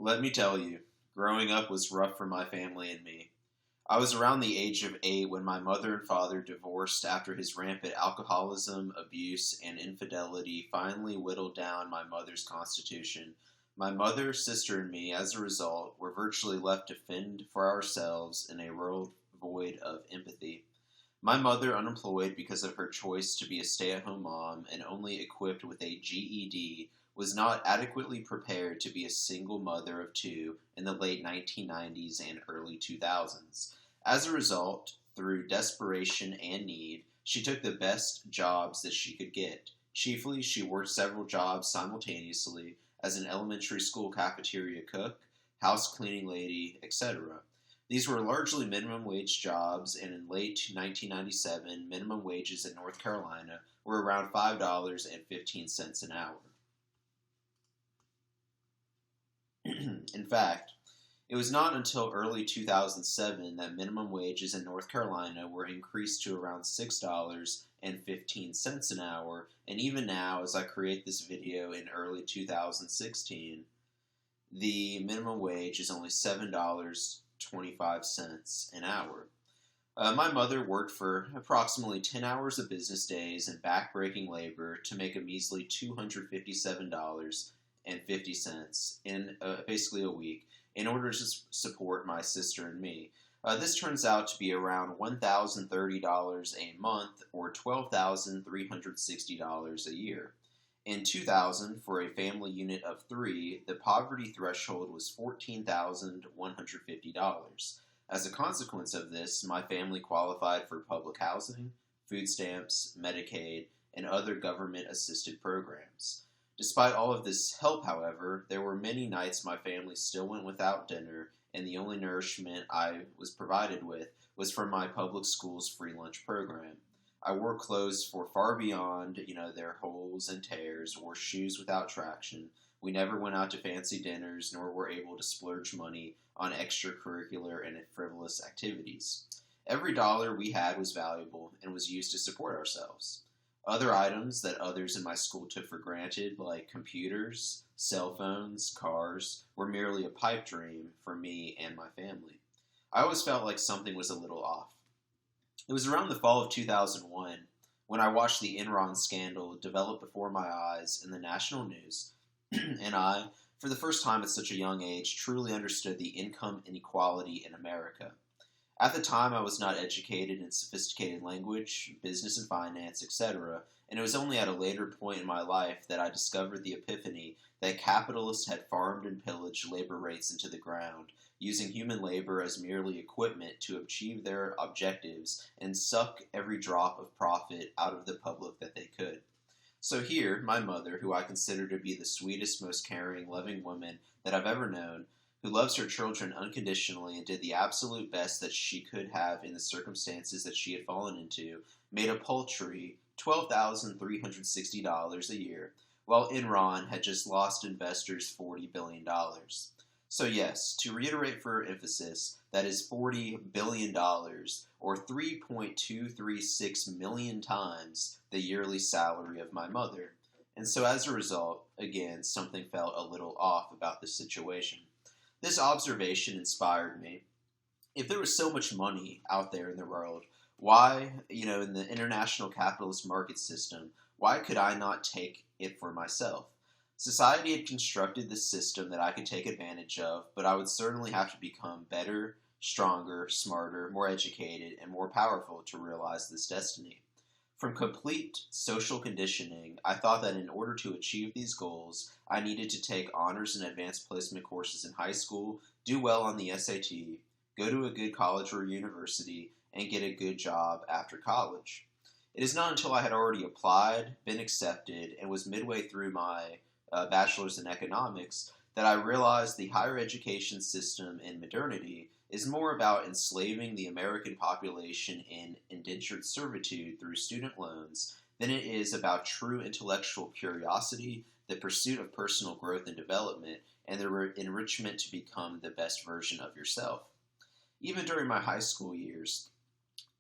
Let me tell you, growing up was rough for my family and me. I was around the age of 8 when my mother and father divorced after his rampant alcoholism, abuse, and infidelity finally whittled down my mother's constitution. My mother, sister, and me, as a result, were virtually left to fend for ourselves in a world void of empathy. My mother, unemployed because of her choice to be a stay at home mom and only equipped with a GED, was not adequately prepared to be a single mother of two in the late 1990s and early 2000s. As a result, through desperation and need, she took the best jobs that she could get. Chiefly, she worked several jobs simultaneously as an elementary school cafeteria cook, house cleaning lady, etc. These were largely minimum wage jobs, and in late 1997, minimum wages in North Carolina were around $5.15 an hour. In fact, it was not until early 2007 that minimum wages in North Carolina were increased to around $6.15 an hour, and even now, as I create this video in early 2016, the minimum wage is only $7.25 an hour. My mother worked for approximately 10 hours of business days and backbreaking labor to make a measly $257.50 in basically a week in order to support my sister and me. This turns out to be around $1,030 a month or $12,360 a year. In 2000, for a family unit of 3, the poverty threshold was $14,150. As a consequence of this, my family qualified for public housing, food stamps, Medicaid, and other government-assisted programs. Despite all of this help, however, there were many nights my family still went without dinner, and the only nourishment I was provided with was from my public school's free lunch program. I wore clothes for far beyond, their holes and tears, wore shoes without traction. We never went out to fancy dinners, nor were able to splurge money on extracurricular and frivolous activities. Every dollar we had was valuable and was used to support ourselves. Other items that others in my school took for granted, like computers, cell phones, cars, were merely a pipe dream for me and my family. I always felt like something was a little off. It was around the fall of 2001 when I watched the Enron scandal develop before my eyes in the national news, and I, for the first time at such a young age, truly understood the income inequality in America. At the time, I was not educated in sophisticated language, business and finance, etc., and it was only at a later point in my life that I discovered the epiphany that capitalists had farmed and pillaged labor rates into the ground, using human labor as merely equipment to achieve their objectives and suck every drop of profit out of the public that they could. So here, my mother, who I consider to be the sweetest, most caring, loving woman that I've ever known, who loves her children unconditionally and did the absolute best that she could have in the circumstances that she had fallen into, made a paltry $12,360 a year, while Enron had just lost investors $40 billion. So yes, to reiterate for emphasis, that is $40 billion, or 3.236 million times the yearly salary of my mother. And so as a result, again, something felt a little off about the situation. This observation inspired me. If there was so much money out there in the world, why, in the international capitalist market system, why could I not take it for myself? Society had constructed this system that I could take advantage of, but I would certainly have to become better, stronger, smarter, more educated, and more powerful to realize this destiny. From complete social conditioning, I thought that in order to achieve these goals, I needed to take honors and advanced placement courses in high school, do well on the SAT, go to a good college or university, and get a good job after college. It is not until I had already applied, been accepted, and was midway through my bachelor's in economics that I realized the higher education system in modernity is more about enslaving the American population in indentured servitude through student loans than it is about true intellectual curiosity, the pursuit of personal growth and development, and the enrichment to become the best version of yourself. Even during my high school years,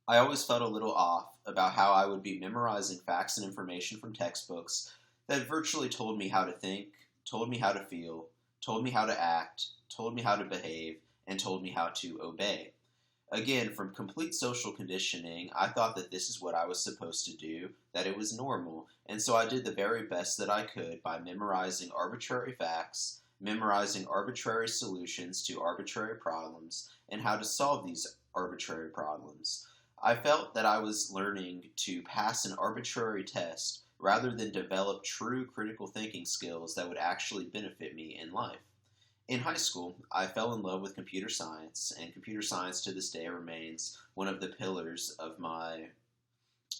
I always felt a little off about how I would be memorizing facts and information from textbooks that virtually told me how to think, told me how to feel, told me how to act, told me how to behave, and told me how to obey. Again, from complete social conditioning, I thought that this is what I was supposed to do, that it was normal, and so I did the very best that I could by memorizing arbitrary facts, memorizing arbitrary solutions to arbitrary problems, and how to solve these arbitrary problems. I felt that I was learning to pass an arbitrary test rather than develop true critical thinking skills that would actually benefit me in life. In high school, I fell in love with computer science, and computer science to this day remains one of the pillars of my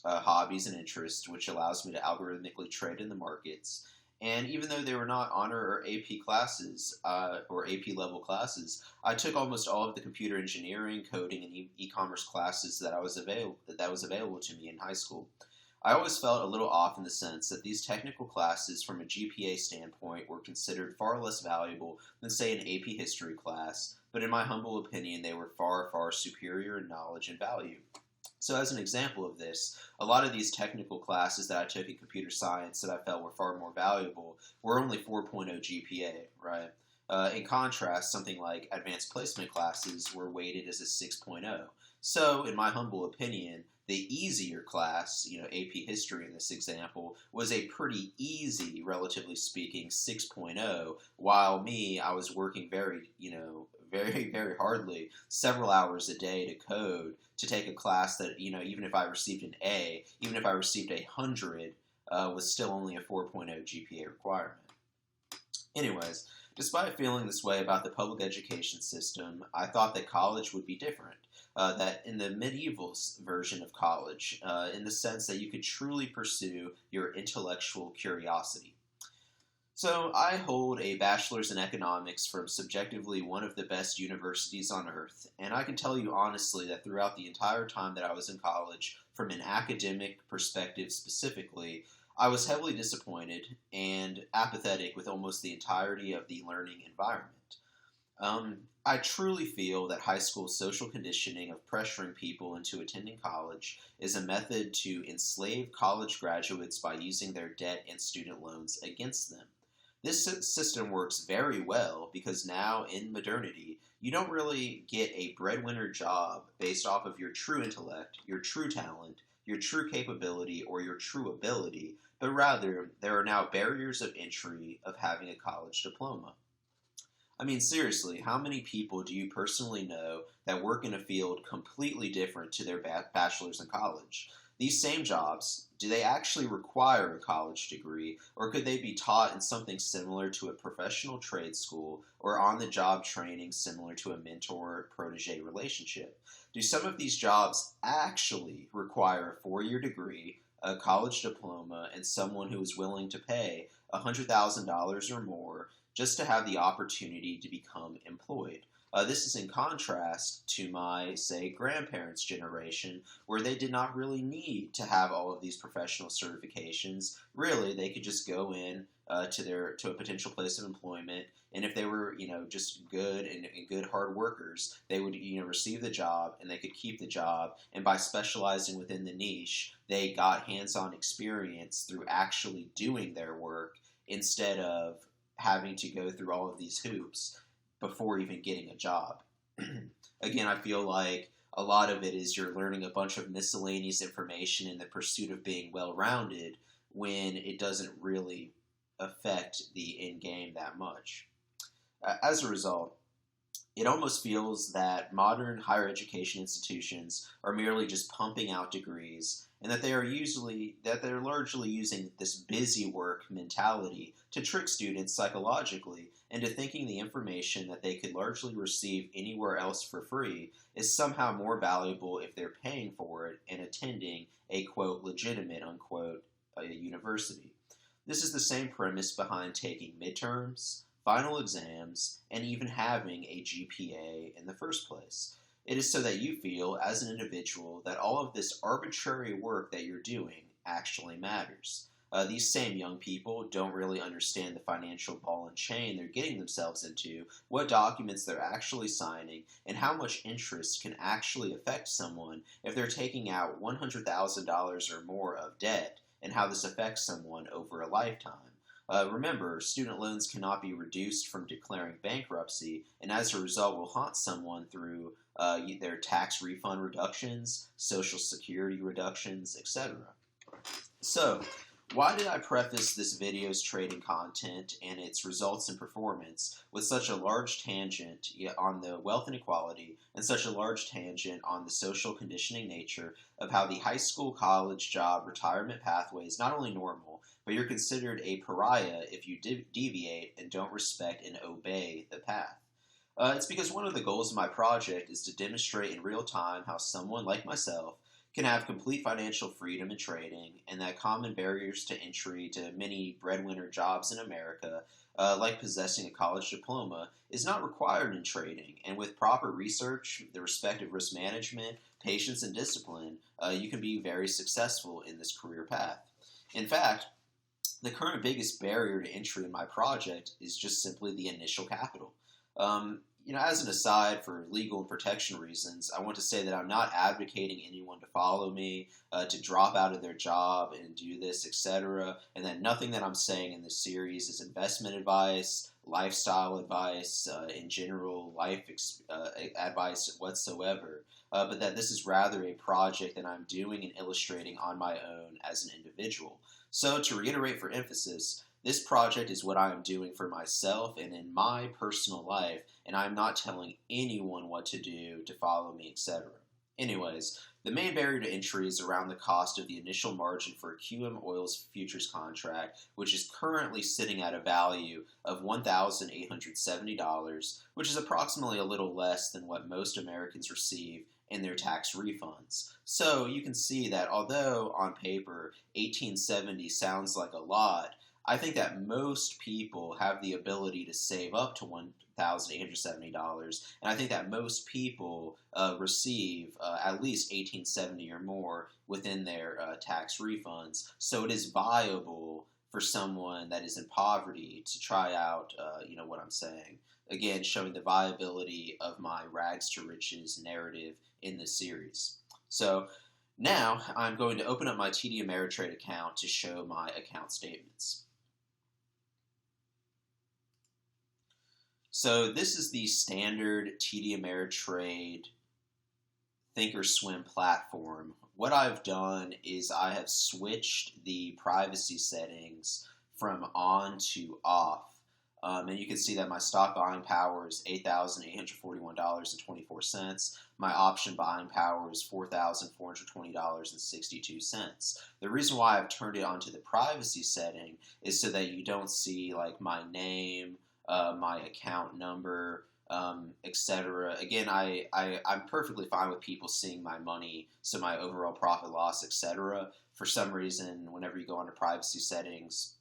hobbies and interests, which allows me to algorithmically trade in the markets. And even though they were not honor or AP classes or AP level classes, I took almost all of the computer engineering, coding, and e-commerce classes that was available to me in high school. I always felt a little off in the sense that these technical classes, from a GPA standpoint, were considered far less valuable than, say, an AP history class, but in my humble opinion, they were far, far superior in knowledge and value. So as an example of this, a lot of these technical classes that I took in computer science that I felt were far more valuable were only 4.0 GPA, right? In contrast, something like advanced placement classes were weighted as a 6.0. So, in my humble opinion, the easier class, AP history in this example, was a pretty easy, relatively speaking, 6.0, while me, I was working very, very hardly, several hours a day to code to take a class that, even if I received an A, even if I received 100, was still only a 4.0 GPA requirement. Anyways, despite feeling this way about the public education system, I thought that college would be different. That in the medieval version of college, in the sense that you could truly pursue your intellectual curiosity. So I hold a bachelor's in economics from subjectively one of the best universities on earth, and I can tell you honestly that throughout the entire time that I was in college, from an academic perspective specifically, I was heavily disappointed and apathetic with almost the entirety of the learning environment. I truly feel that high school social conditioning of pressuring people into attending college is a method to enslave college graduates by using their debt and student loans against them. This system works very well because now, in modernity, you don't really get a breadwinner job based off of your true intellect, your true talent, your true capability, or your true ability, but rather there are now barriers of entry of having a college diploma. I mean, seriously, how many people do you personally know that work in a field completely different to their bachelor's in college? These same jobs, do they actually require a college degree, or could they be taught in something similar to a professional trade school or on-the-job training similar to a mentor-protege relationship? Do some of these jobs actually require a 4-year degree, a college diploma, and someone who is willing to pay $100,000 or more just to have the opportunity to become employed? This is in contrast to my, say, grandparents' generation, where they did not really need to have all of these professional certifications. Really, they could just go in to a potential place of employment, and if they were, just good and good hard workers, they would, receive the job, and they could keep the job. And by specializing within the niche, they got hands-on experience through actually doing their work instead of having to go through all of these hoops before even getting a job. Again, I feel like a lot of it is you're learning a bunch of miscellaneous information in the pursuit of being well-rounded when it doesn't really affect the end game that much. As a result, it almost feels that modern higher education institutions are merely just pumping out degrees, and that they're largely using this busy work mentality to trick students psychologically into thinking the information that they could largely receive anywhere else for free is somehow more valuable if they're paying for it and attending a, quote, legitimate, unquote, university. This is the same premise behind taking midterms, final exams, and even having a GPA in the first place. It is so that you feel, as an individual, that all of this arbitrary work that you're doing actually matters. These same young people don't really understand the financial ball and chain they're getting themselves into, what documents they're actually signing, and how much interest can actually affect someone if they're taking out $100,000 or more of debt, and how this affects someone over a lifetime. Remember, student loans cannot be reduced from declaring bankruptcy, and as a result, will haunt someone through their tax refund reductions, Social Security reductions, etc. So, why did I preface this video's trading content and its results and performance with such a large tangent on the wealth inequality and such a large tangent on the social conditioning nature of how the high school, college, job, retirement pathway is not only normal, but you're considered a pariah if you deviate and don't respect and obey the path? It's because one of the goals of my project is to demonstrate in real time how someone like myself can have complete financial freedom in trading, and that common barriers to entry to many breadwinner jobs in America, like possessing a college diploma, is not required in trading. And with proper research, the respective risk management, patience, and discipline, you can be very successful in this career path. In fact, the current biggest barrier to entry in my project is just simply the initial capital. As an aside, for legal and protection reasons, I want to say that I'm not advocating anyone to follow me, to drop out of their job and do this, etc., and that nothing that I'm saying in this series is investment advice, lifestyle advice, in general, advice whatsoever, but that this is rather a project that I'm doing and illustrating on my own as an individual. So, to reiterate for emphasis, this project is what I am doing for myself and in my personal life, and I'm not telling anyone what to do, to follow me, etc. Anyways, the main barrier to entry is around the cost of the initial margin for a QM Oil's futures contract, which is currently sitting at a value of $1,870, which is approximately a little less than what most Americans receive in their tax refunds. So you can see that although on paper 1870 sounds like a lot, I think that most people have the ability to save up to $1,870, and I think that most people receive at least $1,870 or more within their tax refunds. So it is viable for someone that is in poverty to try out, what I'm saying. Again, showing the viability of my rags to riches narrative in this series. So now I'm going to open up my TD Ameritrade account to show my account statements. So this is the standard TD Ameritrade Thinkorswim platform. What I've done is I have switched the privacy settings from on to off. And you can see that my stock buying power is $8,841.24. My option buying power is $4,420.62. The reason why I've turned it onto the privacy setting is so that you don't see like my name, my account number, etc. Again, I'm perfectly fine with people seeing my money, so my overall profit loss, etc. For some reason, whenever you go into privacy settings,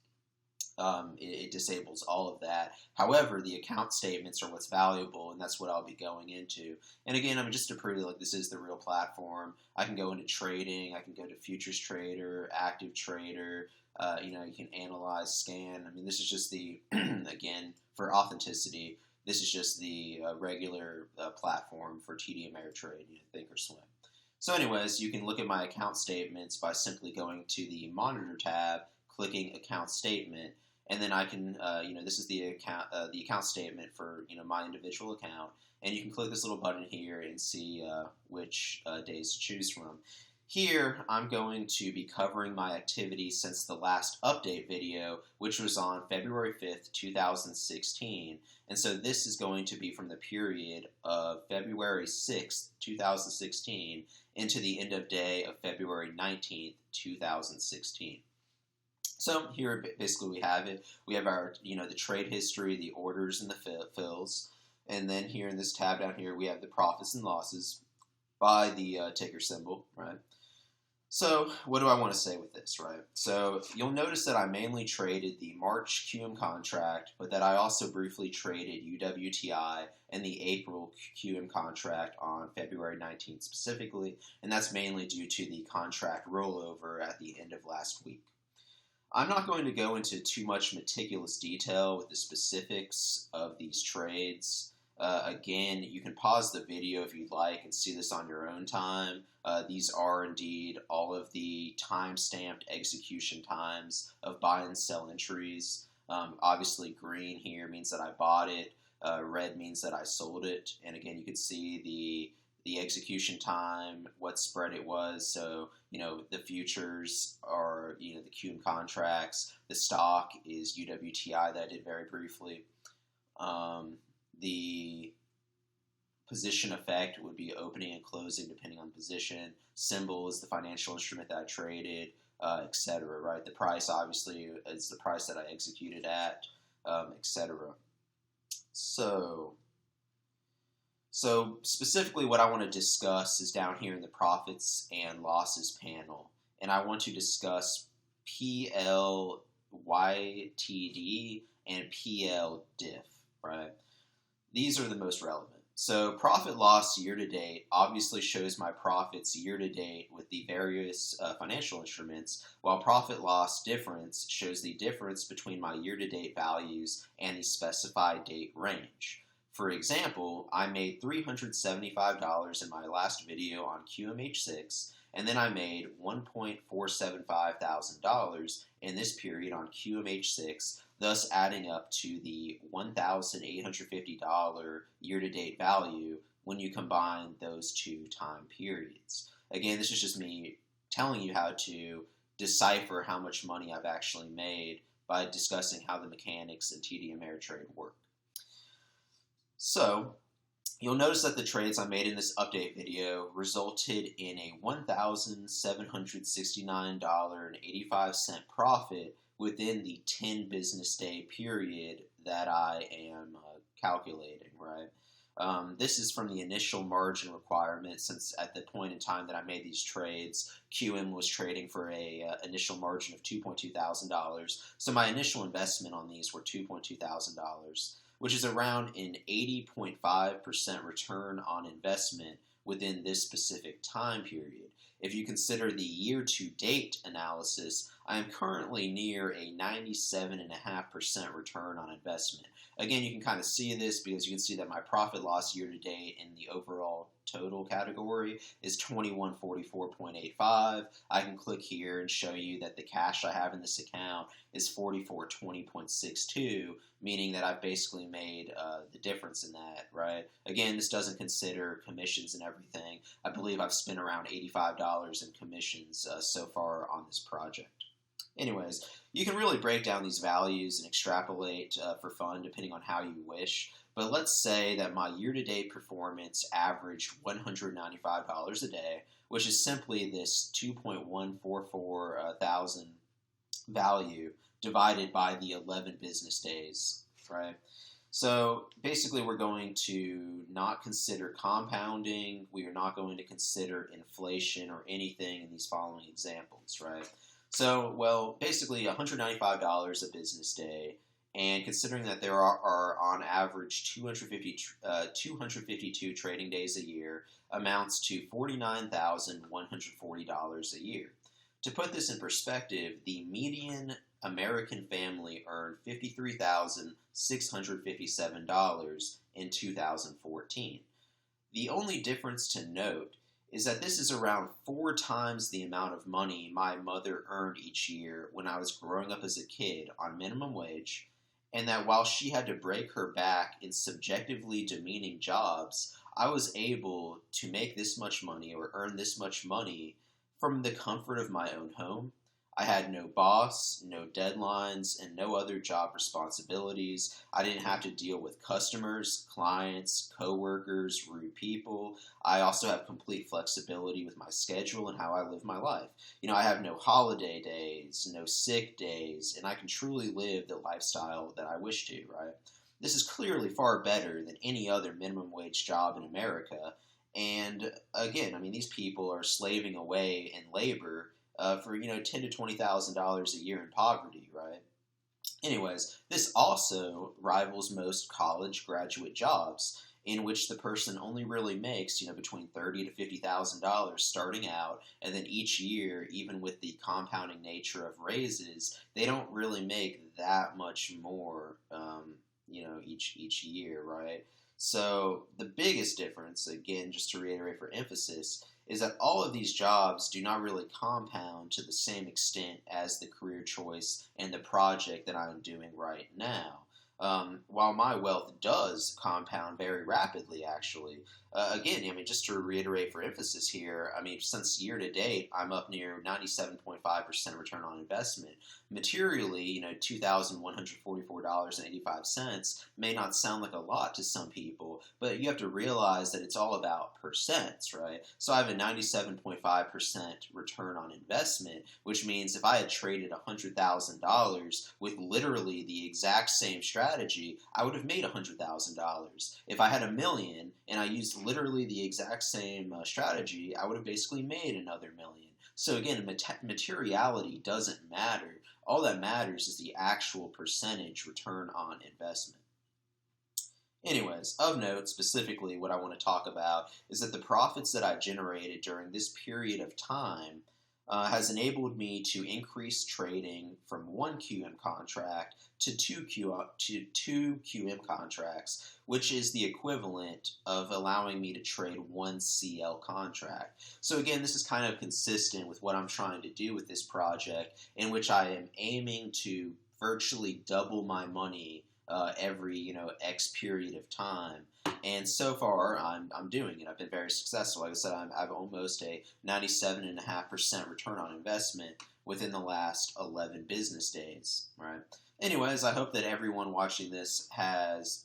it disables all of that. However, the account statements are what's valuable, and that's what I'll be going into. And again, just to prove like this is the real platform, I can go into trading, I can go to futures trader, active trader, you can analyze, scan. This is just the, again, for authenticity, this is just the regular platform for TD Ameritrade, Thinkorswim. So anyways, you can look at my account statements by simply going to the Monitor tab, clicking Account Statement, and then I can, this is the account statement for, my individual account, and you can click this little button here and see which days to choose from. Here, I'm going to be covering my activity since the last update video, which was on February 5th, 2016. And so this is going to be from the period of February 6th, 2016 into the end of day of February 19th, 2016. So here, basically, we have it. We have our, the trade history, the orders, and the fills. And then here in this tab down here, we have the profits and losses by the ticker symbol, right? So what do I want to say with this, right? So you'll notice that I mainly traded the March QM contract, but that I also briefly traded UWTI and the April QM contract on February 19th specifically, and that's mainly due to the contract rollover at the end of last week. I'm not going to go into too much meticulous detail with the specifics of these trades. Again, you can pause the video if you'd like and see this on your own time. These are indeed all of the time-stamped execution times of buy and sell entries. Obviously, green here means that I bought it. Red means that I sold it. And again, you can see the execution time, what spread it was. So, the futures are, the QM contracts. The stock is UWTI that I did very briefly. The position effect would be opening and closing depending on position. Symbol is the financial instrument that I traded, etc. Right? The price obviously is the price that I executed at, etc. So specifically what I want to discuss is down here in the profits and losses panel. And I want to discuss PLYTD and PLDIF, right? These are the most relevant. So profit loss year to date obviously shows my profits year to date with the various financial instruments, while profit loss difference shows the difference between my year to date values and the specified date range. For example, I made $375 in my last video on QMH6, and then I made $1.475 thousand in this period on QMH6, thus adding up to the $1,850 year-to-date value when you combine those two time periods. Again, this is just me telling you how to decipher how much money I've actually made by discussing how the mechanics in TD Ameritrade work. So, you'll notice that the trades I made in this update video resulted in a $1,769.85 profit within the 10 business day period that I am calculating, right? This is from the initial margin requirement, since at the point in time that I made these trades, QM was trading for a initial margin of $2.2 thousand. So my initial investment on these were $2.2 thousand, which is around an 80.5% return on investment within this specific time period. If you consider the year-to-date analysis, I am currently near a 97.5% return on investment. Again, you can kind of see this because you can see that my profit loss year-to-date in the overall total category is 2144.85. I can click here and show you that the cash I have in this account is 4420.62, meaning that I've basically made the difference in that, right? Again, this doesn't consider commissions and everything. I believe I've spent around $85 in commissions so far on this project. Anyways, you can really break down these values and extrapolate for fun depending on how you wish. But let's say that my year-to-date performance averaged $195 a day, which is simply this 2.144 thousand value divided by the 11 business days, right? So basically we're going to not consider compounding. We are not going to consider inflation or anything in these following examples, right? So, well, basically $195 a business day, and considering that there are on average 252 trading days a year, amounts to $49,140 a year. To put this in perspective, the median American family earned $53,657 in 2014. The only difference to note is that this is around 4 times the amount of money my mother earned each year when I was growing up as a kid on minimum wage, and that while she had to break her back in subjectively demeaning jobs, I was able to make this much money or earn this much money from the comfort of my own home. I had no boss, no deadlines, and no other job responsibilities. I didn't have to deal with customers, clients, coworkers, rude people. I also have complete flexibility with my schedule and how I live my life. I have no holiday days, no sick days, and I can truly live the lifestyle that I wish to, right? This is clearly far better than any other minimum wage job in America. And again, these people are slaving away in labor for $10,000 to $20,000 a year in poverty, right? Anyways, this also rivals most college graduate jobs, in which the person only really makes between $30,000 to $50,000 starting out, and then each year, even with the compounding nature of raises, they don't really make that much more, each year, right? So the biggest difference, again, just to reiterate for emphasis, is that all of these jobs do not really compound to the same extent as the career choice and the project that I'm doing right now. While my wealth does compound very rapidly, actually, again, I mean, just to reiterate for emphasis here, I mean, since year to date, I'm up near 97.5% return on investment. Materially, $2,144.85 may not sound like a lot to some people, but you have to realize that it's all about percents, right? So I have a 97.5% return on investment, which means if I had traded $100,000 with literally the exact same strategy, I would have made $100,000. If I had $1 million and I used literally the exact same strategy, I would have basically made another $1 million. So again, materiality doesn't matter. All that matters is the actual percentage return on investment. Anyways, of note, specifically what I want to talk about is that the profits that I generated during this period of time has enabled me to increase trading from one QM contract to two QM contracts, which is the equivalent of allowing me to trade one CL contract. So again, this is kind of consistent with what I'm trying to do with this project, in which I am aiming to virtually double my money every X period of time. And so far, I'm doing it. I've been very successful. Like I said, I've almost a 97.5% return on investment within the last 11 business days. Right. Anyways, I hope that everyone watching this has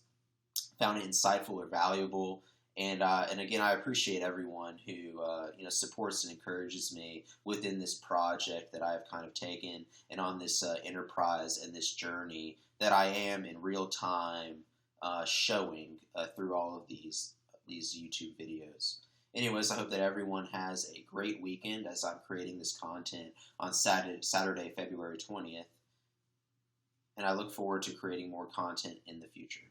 found it insightful or valuable. And again, I appreciate everyone who supports and encourages me within this project that I have kind of taken, and on this enterprise and this journey that I am in real time showing through all of these YouTube videos. Anyways, I hope that everyone has a great weekend as I'm creating this content on Saturday, February 20th. And I look forward to creating more content in the future.